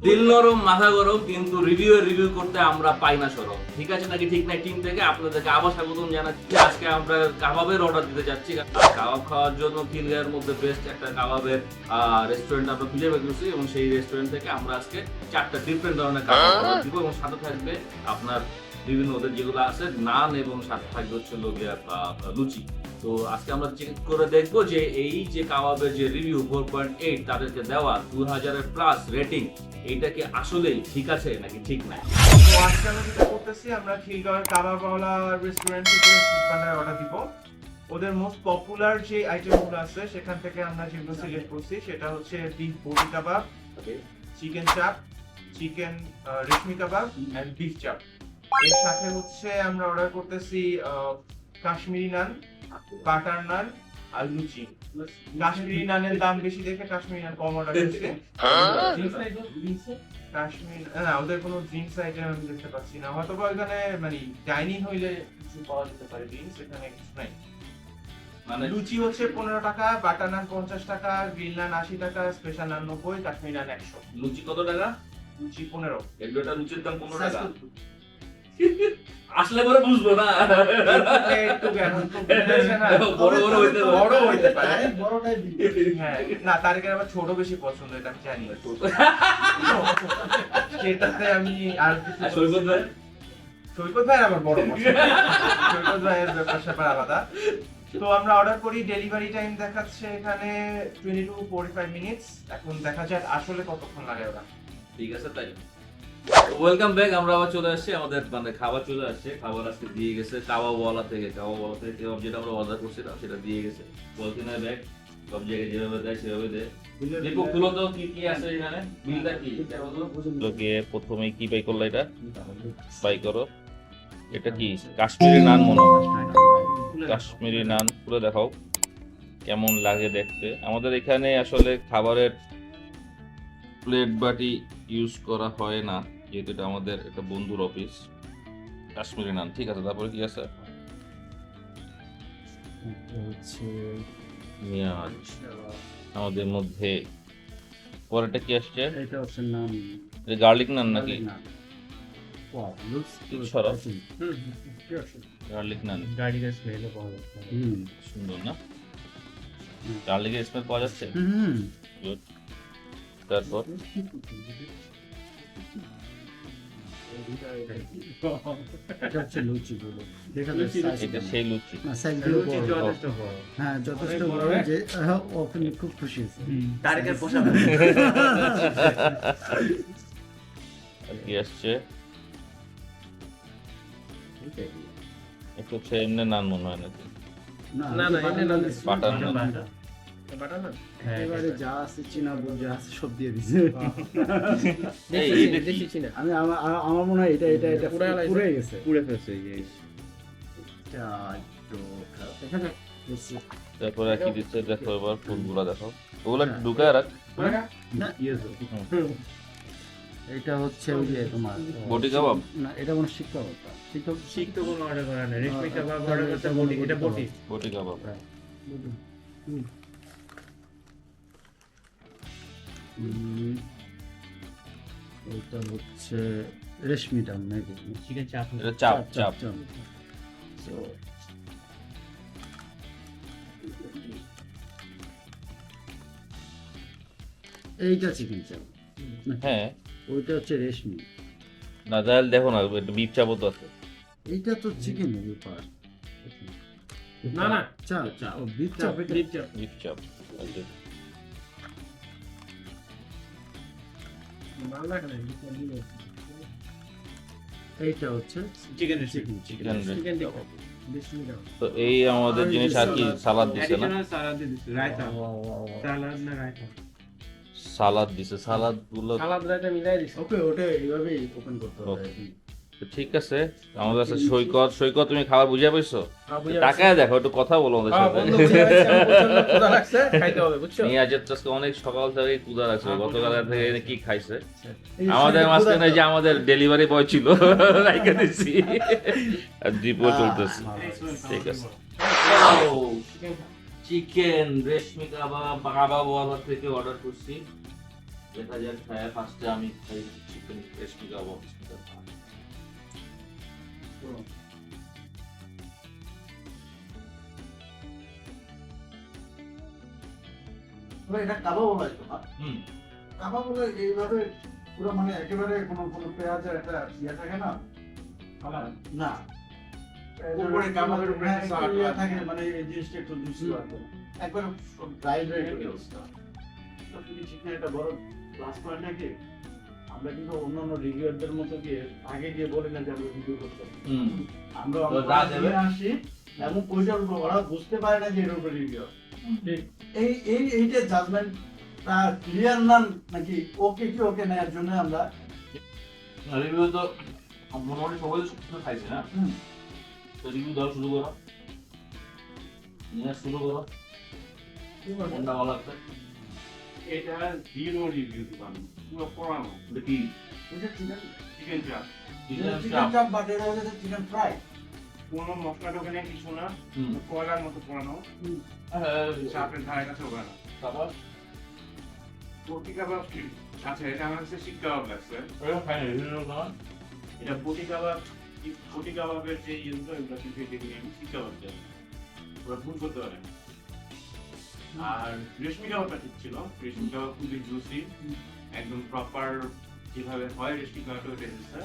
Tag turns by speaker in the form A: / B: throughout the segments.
A: দিল নরম মাথা গরম, কিন্তু রিভিউ করতে আমরা পাই না সরব। ঠিক আছে নাকি ঠিক নাই টিম থেকে আপনাদেরকে আবার স্বাগতম জানাচ্ছি। আজকে আমরা কাবাবের অর্ডার দিতে যাচ্ছি। কাবাব খাওয়ার জন্য খিলগাঁওয়ের মধ্যে বেস্ট একটা কাবাবের রেস্টুরেন্ট আমরা খুঁজে বের করছি, এবং সেই রেস্টুরেন্ট থেকে আমরা আজকে 4টা ডিফারেন্ট ধরনের কাবাব অর্ডার দিব, এবং সাথে থাকবে আপনার বিভিন্ন ওদের যেগুলো আছে নান, এবং সাথে থাকবে হচ্ছে লুচি। তো আজকে আমরা চেক করে দেখবো যে এই যে কাবাবের যে রিভিউ 4.8 তাদেরকে দেওয়া 2000 প্লাস রেটিং, এইটা কি আসলেই ঠিক আছে নাকি ঠিক নাই।
B: তো আজকে আমরা যেটা করতেছি, আমরা খিলগাঁওয়ের কাবাবওয়ালা রেস্টুরেন্ট থেকে চিকেনের অর্ডার দিব। ওদের মোস্ট পপুলার যে আইটেমগুলো আছে সেখান থেকে আমরা যেগুলো সিলেক্ট করছি সেটা হচ্ছে beef boti kabab, chicken chaap, chicken reshmi kabab and beef chaap. এর সাথে হচ্ছে আমরা অর্ডার করতেছি কাশ্মীরি নান, বাটার নান আর লুচি। কাশ্মীরি নানের দাম বেশি দেখে কাশ্মীরি নান কম অর্ডার করছে। কাশ্মীর ওদের কোনো ড্রিঙ্কস আইটেম আমি দেখতে পাচ্ছি না, হয়তো বা ওখানে মানে ডাইনিং হইলে কিছু পাওয়া যেতে পারে, ড্রিঙ্কস এখানে কিছু নাই।
A: মানে
B: লুচি হচ্ছে 15 টাকা, বাটার নান 50 টাকা, গ্রিল নান 80 টাকা, স্পেশাল নান 90, কাশ্মীরি নান 100।
A: লুচি কত টাকা?
B: লুচি 15।
A: এক দুটা লুচির দাম 15 টাকা। আসলে পরে বুঝবো না।
B: একটু জ্ঞান তো বুঝেছে না, বড় হইতে পারে। হ্যাঁ, না তারিখের আবার ছোট বেশি পছন্দ, এটা আমি জানি। সেটাতে আমি আর কিছু
A: সৈকত ভাই,
B: সৈকত ভাই আবার বড় পছন্দ। সৈকত ভাইয়ের ব্যাপার আলাদা। তো আমরা অর্ডার করি, ডেলিভারি টাইম দেখাচ্ছে এখানে 20 to 45 মিনিটস। এখন দেখা যাক আসলে কতক্ষণ লাগে ওরা।
A: ঠিক আছে তাই। ওয়েলকাম ব্যাক, আমরা আবার চলে আসছি, আমাদের মানে খাবার চলে আসছে। খাবার আজকে দিয়ে গেছে কাবাবওয়ালা থেকে কেবাব যেটা আমরা অর্ডার করছিলাম সেটা দিয়ে গেছে। পলিথিনের ব্যাগ সব জায়গায় যেভাবে দেয় সেভাবে দেয়। দীপক খুলো তো কি কি আছে এখানে, বিলটা কি? লোকে প্রথমে কি বাই করলো, এটা বাই করো। এটা কি কাশ্মীরি নান মনে হয়, কাশ্মীরি নান খুলে দেখাও কেমন লাগে দেখতে। আমাদের এখানে আসলে খাবারের প্লেট বাটি ইউজ করা হয় না, যেহেতু এটা আমাদের একটা বন্ধুর অফিস। কাশ্মীরি নান ঠিক আছে, তারপরে কি আছে? পেঁয়াজ আমাদের মধ্যে। পরেরটা কি আসছে?
C: এটা হচ্ছে নান,
A: গার্লিক নান নাকি?
C: ওয়াও লুকস
A: সরব গার্লিক নান,
C: গার্লিকের স্মেল পাওয়া যাচ্ছে।
A: সুন্দর না? গার্লিকের স্মেল পাওয়া যাচ্ছে। গুড। তারপর
C: এটা হচ্ছে লুচি গুলো, দেখা যাচ্ছে
A: এটা সেই লুচি।
C: না সাইজ লুচি যথেষ্ট বড়, হ্যাঁ যথেষ্ট বড়, যে ওপেন খুব খুশি হয়েছে।
B: তারিখের পোশাক
A: আর কি আসছে? এটা হচ্ছে এমনি নান মনে হয় নাকি?
C: না না এটা নান,
A: বাটার নান।
B: বাটার নান।
C: এবারে যা আছে চীনা বল যা আছে সব দিয়ে দিছে। আমি আমার মনে হয় এটা পুরো গেছে, পুরো ফেলছে এই যে এটা তো দেখা যাক।
A: তারপরে আর কি দিচ্ছে দেখো, এবার ফুলগুলা দেখো, ওগুলা ঢুকায় রাখ।
C: না এটা হচ্ছে ওই যে তোমার
A: বটি কাবাব
C: না, এটা কোনো শিক্ষা
B: শিখতে কোনো অর্ডার করা না, রেশমি কাবাব অর্ডার করতে বটি, এটা বটি।
A: বটি কাবাব।
C: এটা হচ্ছে রেশমিটা নাকি
B: চিকেন চাপ।
A: এটা চাপ চাপ।
C: So, এইটা চিকেন চাপ,
A: হ্যাঁ
C: ওইটা হচ্ছে রেশমি।
A: না তাহলে দেখো না, এটা বিফ চাপও তো আছে।
C: এইটা তো চিকেনের ব্যাপার।
B: না না
C: চাপ চাপ ও বিফ চাপ, এটা
A: বিফ চাপ আছে।
C: এইটা হচ্ছে
B: চিকেন
A: চিকেন
B: চিকেন
A: তো এই আমাদের জিনিস। আর কি সালাদ দিছে না?
B: সালাদ দিছে, রায়তা। সালাদ না রায়তা?
A: সালাদ দিছে, সালাদ গুলো
B: সালাদ রায়তা মিলাই দিছে।
C: ওকে ওটা এইভাবেই ওপেন করতে হবে।
A: তো ঠিক আছে। আমাদের কাছে সৈকত তুমি খাবার বুঝিয়ে পাইছো? টাকায় দেখো, একটু কথা বলো আমাদের সাথে।
B: খাইতে হবে বুঝছো?
A: নিয়াজের তো আজকে অনেক সকাল থেকে ক্ষুধা লাগছে, গতকাল থেকে এনে কি খাইছে। আমাদের মাঝখানে যে আমাদের ডেলিভারি বয় ছিল রাইখা দিছি, আর দীপও চলতেছে। ঠিক আছে। চিকেন রেশমি কাবাব থেকে অর্ডার করছি। দেখা যাক খায় ফার্স্টে আমি খাই চিকেন রেসিপি কাবাব
C: এটা কাবাব বলা যেত না।
A: হুম
C: কাবাব বলে এইভাবে পুরো মানে একেবারে কোনো পেঁয়াজের একটা ইয়ে থাকে না, না
B: উপরে কাবাবের উপরে
C: হ্যাঁ,
B: salad
C: ইয়ে
B: থাকে।
C: থাকে, মানে এই জিনিসটা একটু জুসি থাকে, একবার ড্রাই ড্রাই অবস্থা। যদি চিকেন একটা বড় প্লাস পয়েন্ট নাকি, আমরা কিন্তু অন্যান্য রিভিউয়ারদের মতো গিয়ে আগে গিয়ে বলি না যে আমরা রিভিউ করতে,
A: হুম
C: আমরা
A: তো যা দেবে।
C: আসি এবং ওইটার উপর ওরা বুঝতে পারে না যে এর উপর রিভিউ। ঠিক এইটা জাজমেন্টটা ক্লিয়ার না নাকি ওকে কি ওকে নেওয়ার জন্য আমরা
A: রিভিউ তো মোটামুটি সবাই তো খাইছে না,
C: হুম,
A: তো রিভিউ দেওয়া শুরু করো, নিয়ে শুরু করো কোনটা ভালো লাগছে।
B: এটা জিরো রিভিউ দিলাম, পুরো পড়ানো।
A: এটা কি
C: এটা চিকেন
B: চিকেন চাপ,
C: চিকেন চাপ বাট এটা হচ্ছে চিকেন ফ্রাই।
B: কোনো মশলা টোকেনে কিছু না,
A: হুম
B: কয়লার মতো পড়ানো, চাপের ধারে কাছে ওঠে না।
A: তারপর
B: বটি কাবাব কি? আচ্ছা, এটা আমার কাছে শিক কাবাব লাগছে।
A: এরকম খাই না রিভিউ না
B: এটা বটি কাবাব, বটি কাবাবের যে ইয়েগুলো এগুলো কিন্তু এটাকে আমি শিক কাবাব দেয়, ওরা ভুল করতে পারে। আর রেশমি কাবাবটা ঠিক ছিল, রেশমি কাবাব খুবই জুসি, একদম প্রপার যেভাবে হয় রেশমি কাবাবটা ওইটা এসেছে।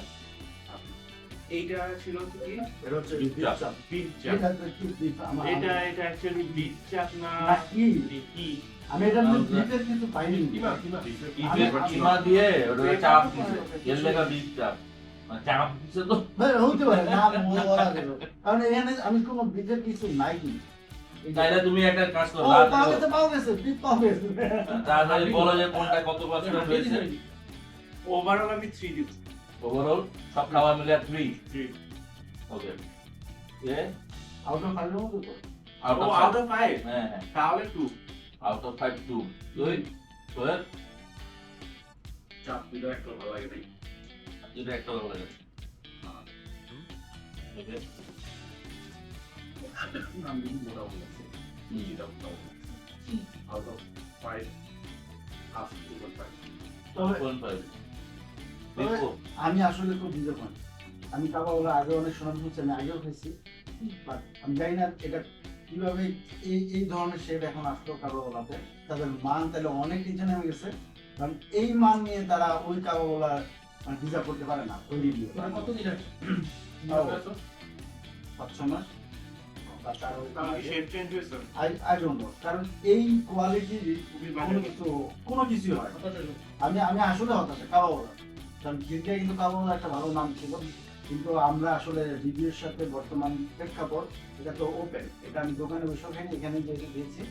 B: এইটা ছিল কি
C: এটা হচ্ছে
A: বিফ
C: বিফ
A: চাপ।
C: চাপ।
B: বিফ চাপ।
C: এটা হচ্ছে কি বিফ আমার
B: এটা অ্যাকচুয়ালি বিফ চাপ না
C: না কি
B: কি
C: আমি এটা বিফের কিছু পাইনি।
B: কিমা কিমা
A: ইফে কিমা দিয়ে ওটা চাপ দিছে, এর লেখা বিফ চাপ, মানে চাপ দিছে তো।
C: ভাই হতে পারে নাম বলা যাবে, কারণ এখানে আমি কোনো বিফের কিছু নাই।
A: তাইলে তুমি একটা কাজ করো,
C: ও পাওয়া গেছে বিফ পাওয়া গেছে।
A: তাড়াতাড়ি বলো যে কোনটা কত পার্সেন্ট হয়েছে।
B: ওভারঅল আমি 3 দিব।
A: ওভারঅল সব খাওয়া মিলে 3।
B: 3
A: ওকে এ
C: আউট অফ 5 মতো তো।
A: আউট
B: ও
A: অফ
B: আউট অফ 5
A: হ্যাঁ হ্যাঁ
B: তাহলে 2
A: আউট অফ 5 2 তুই তোর
B: চাপ দিলে একটা ভালো লাগে নাই।
A: যেটা একটা ভালো লাগে। ওকে
B: আমি মোটা বলছি এটা মোটা আউট অফ 5 হাফ 2.5
C: তবে
A: 1.5 দেখো
C: আমি আসলে খুব ডিসঅ্যাপয়েন্ট। আমি কাবাবগুলো আগে অনেক সময় শুনছি, আমি আগেও খেয়েছি, বাট আমি জানি না এটা কিভাবে এই ধরনের শেপ এখন আসলো কাবাবগুলাতে। তাদের মান তাহলে অনেক নিচে নেমে গেছে, কারণ এই মান নিয়ে তারা ওই কাবাবগুলা মানে ডিজার্ভ করতে পারে না। ওই রিভিউ
B: কতদিন আগে
C: 5-6 মাস বা তার
B: তাহলে শেপ চেঞ্জ হয়েছে
C: আই ডোন্ট নো, কারণ এই কোয়ালিটির
B: খুবই
C: কোনো কিছু হয়। আমি আসলে হতাশা কাবাবগুলা, কারণ খিরকিয়া কিন্তু কাবাবগুলা একটা ভালো নাম ছিল, কিন্তু আমরা আসলে রিভিউর সাথে বর্তমান প্রেক্ষাপট এটা তো ওপেন, এটা আমি দোকানে বসে খাইনি, এখানে যেটা দিয়েছি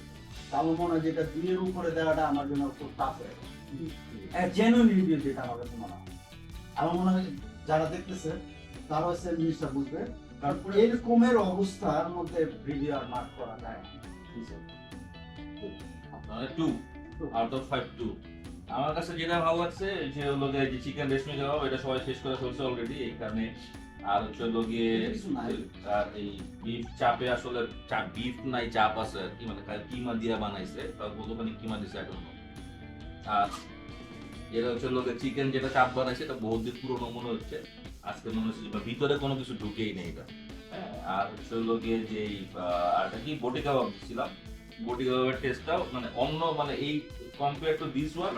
C: আমার মনে হয় যেটা 2 এর উপরে দেওয়াটা আমার জন্য খুব টাফ হয়ে গেছে। জেনুইন রিভিউ যেটা আমার কাছে মনে হয়, আমার মনে হয় যারা দেখতেছে তারা হচ্ছে জিনিসটা বুঝবে, কারণ এরকমের অবস্থার মধ্যে রিভিউ আর মার্ক করা যায় না।
A: মানে 2 আউট অফ 5 2। আমার কাছে যেটা ভালো লাগছে যে হলো যে চিকেন রেশমি কাবাব, এটা সবাই শেষ করে ফেলছে অলরেডি এই কারণে। আর হচ্ছে হলো গিয়ে
C: কিছু নাই।
A: আর এই বিফ চাপে আসলে চাপ বিফ নাই চাপ আছে আর কি, মানে কিমা দিয়া বানাইছে, তার কতখানি কিমা দিছে এখন। আর এটা হচ্ছে হলো চিকেন যেটা চাপ বানাইছে এটা বহুত দিন পুরোনো মনে হচ্ছে, আজকে মনে হচ্ছে বা ভিতরে কোনো কিছু ঢুকেই নেই এটা। হ্যাঁ, আর হচ্ছে হলো গিয়ে যে আর কি বটি কাবাব ছিলাম, বটি কাবাবের টেস্টটাও মানে অন্য মানে এই কম্পেয়ার টু দিস ওয়ান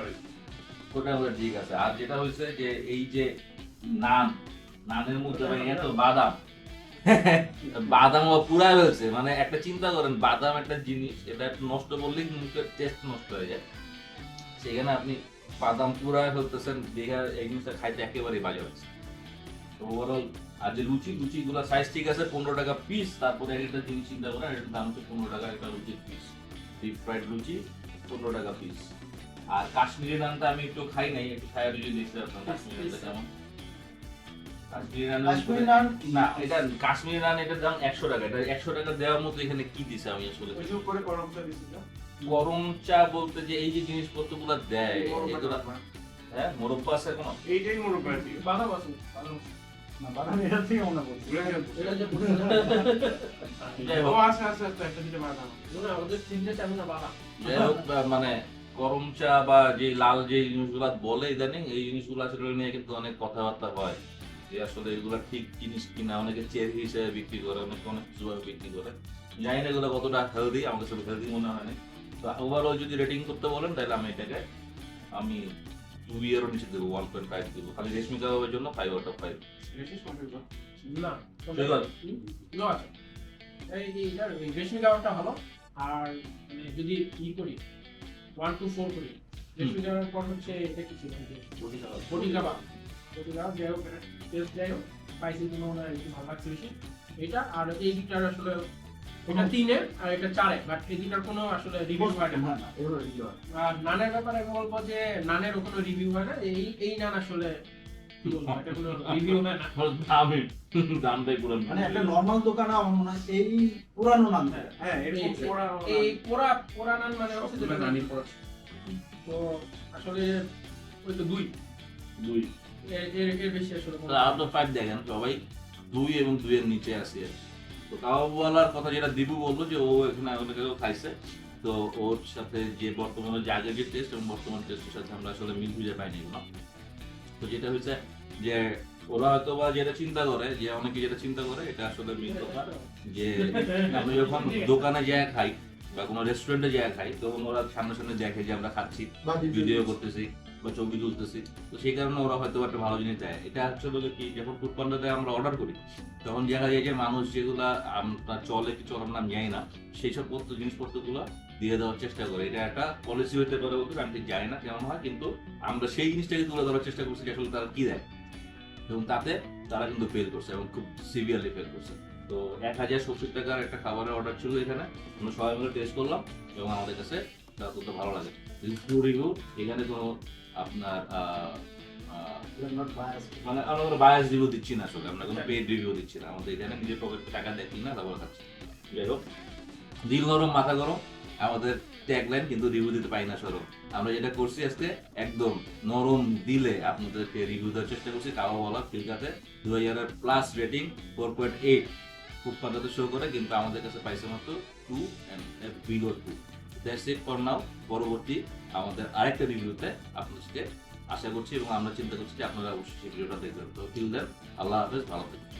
A: ওটা হলো ঠিক আছে। আর যেটা হয়েছে যে এই যে নানের মধ্যে ভাই এত বাদাম বাদাম পুরা হয়েছে, মানে একটা চিন্তা করেন বাদাম একটা জিনিস, এটা একটু নষ্ট করলেই মুখের টেস্ট নষ্ট হয়ে যায়, সেখানে আপনি বাদাম পুরা ফেলতেছেন, দেখে এই জিনিসটা খাইতে একেবারেই বাজে হচ্ছে। তো ওভারঅল আর যে লুচিগুলো সাইজ ঠিক আছে 15 টাকা পিস, তারপরে একটা জিনিস চিন্তা করেন এটার দাম হচ্ছে 15 টাকা একটা লুচির পিস, ডিপ ফ্রাইড লুচি 15 টাকা পিস। আর কাশ্মীরি নানটা আমি একটু খাই নাই, একটু খাই যদি দেখতে আপনার কাশ্মীরি নানটা কেমন। কাশ্মীরি নান
C: কাশ্মীরি নান
A: না, এটা কাশ্মীরি নান, এটার দাম 100 টাকা। এটা 100 টাকা দেওয়ার মতো এখানে কি দিছে আমি আসলে
B: ওই যে উপরে গরমটা দিছিল
A: গরম চা বলতে যে এই যে জিনিসপত্রগুলো দেয় এগুলো, হ্যাঁ মোরব্বা আছে কোনো
B: এইটাই মনে পড়ে দিই বাদাম আছে
C: না, বাদাম এটা থেকে মনে করছি।
B: এটা যে
A: যাই
B: ও
A: হোক,
B: আছে আছে আছে একটা দিতে বাদাম
A: যাই হোক মানে করমচা বা যে লাল যে জিনিসগুলো বলে ইদানিং, এই জিনিসগুলো আসলে নিয়ে কিন্তু অনেক কথাবার্তা হয় যে আসলে এগুলো ঠিক জিনিস কিনা। অনেকে চেরি হিসেবে বিক্রি করে, অনেকে অনেক কিছুভাবে বিক্রি করে। জানি না এগুলো কতটা হেলদি, আমার কাছে হেলদি মনে হয় না। তো ওভারঅল যদি রেটিং করতে বলেন তাহলে আমি 2 এরও নিচে দেবো, 1.5 দেবো। খালি রেশমি কাবাবের জন্য 5 আউট অফ 5।
D: না
A: সৈকত?
D: নো আছে এই রেশমি কাবাবটা ভালো। আর মানে যদি ই করি 1 to 4 করি, রেশমি কাবাবের পর হচ্ছে এটা কি ছিল বটি কাবাব যাই হোক, টেস্ট যাই হোক, স্পাইসি কোনো না, একটু ভালো লাগছে বেশি এটা। আর এই দুটার আসলে এটা 3-এ আর এটা 4-এ, বাট এই দুটার কোনো আসলে রিভিউ হয় না।
C: না এগুলো রিভিউ হয় না।
D: আর নানের ব্যাপারে আমি বলবো যে নানের কোনো রিভিউ হয় না। এই নান আসলে কি বলবো, এটা কোনো রিভিউ হয় না।
A: আমি দামটাই পুরো
C: মানে একটা নর্মাল দোকানে আমার মনে হয় এই পুরানো নাম দেয়।
B: হ্যাঁ এরকম
D: এই পোড়া নান মানে হচ্ছে যেটা নানি পোড়া। তো আসলে ওই তো 2 এর বেশি আসলে কোনো-
A: আউট অফ 5 দেখেন সবাই 2 এবং 2 এর নিচে আছে। তো কাবাবওয়ালার কথা যেটা দিবু বললো যে ও এখানে অনেক কেউ খাইছে, তো ওর সাথে যে বর্তমানে যে আগের যে টেস্ট এবং বর্তমান টেস্টের সাথে আমরা আসলে মিল খুঁজে পাইনি এগুলো। তো যেটা হচ্ছে যে ওরা হয়তো বা যেটা চিন্তা করে, যে অনেকে যেটা চিন্তা করে, এটা আসলে মিল কথা যে আমরা যখন দোকানে যায় খাই বা কোনো রেস্টুরেন্টে যায় খাই, তখন ওরা সামনে সামনে দেখে যে আমরা খাচ্ছি,
C: বা
A: ভিডিও করতেছি বা ছবি তুলতেছি। তো সেই কারণে ওরা হয়তো একটা ভালো জিনিস দেয়। এটা হচ্ছে বলে কি, যখন ফুড পান্ডাতে আমরা অর্ডার করি তখন দেখা যায় যে মানুষ যেগুলা আমরা চলে কি চলে না আমি জানি না, সেই সব জিনিসপত্রগুলো দিয়ে দেওয়ার চেষ্টা করে। এটা একটা পলিসি হতে পারে, ওদের আমি ঠিক জানি না কেমন হয়, কিন্তু আমরা সেই জিনিসটাকে তুলে ধরার চেষ্টা করছি যে আসলে তারা কি দেয়, এবং তাতে তারা কিন্তু ফেল করছে এবং খুব সিভিয়ারলি ফেল করছে। তো 1070 টাকার একটা খাবারের অর্ডার ছিল এখানে, আমরা সবাই মিলে টেস্ট করলাম এবং আমাদের কাছে তা অত্যন্ত ভালো লাগে। রিভিউ এখানে কোনো আপনার মানে আমরা কোনো বায়াস রিভিউ দিচ্ছি না, আসলে আমরা কোনো পেড রিভিউ দিচ্ছি না। আমাদের এখানে নিজের পকেটে টাকা দেখি না, তারপরে খাচ্ছি। যাই হোক, দিল গরম মাথা গরম আমাদের ট্যাগলাইন, কিন্তু রিভিউ দিতে পারি না সরম। আমরা যেটা করছি আজকে একদম নরম দিলে আপনাদেরকে রিভিউ দেওয়ার চেষ্টা করছি। কাবাবওয়ালা খিলগাতে 2000 প্লাস রেটিং, 4.8 ফুড পান্ডাতে শো করে, কিন্তু আমাদের কাছে পাইছে মাত্র 2 and below 2। That's it for now. পরবর্তী আমাদের আরেকটা রিভিউতে আপনাদেরকে আশা করছি এবং আমরা চিন্তা করছি যে আপনারা অবশ্যই ভিডিওটা দেখবেন। তো টিল দেন, আল্লাহ হাফেজ, ভালো থাকবেন।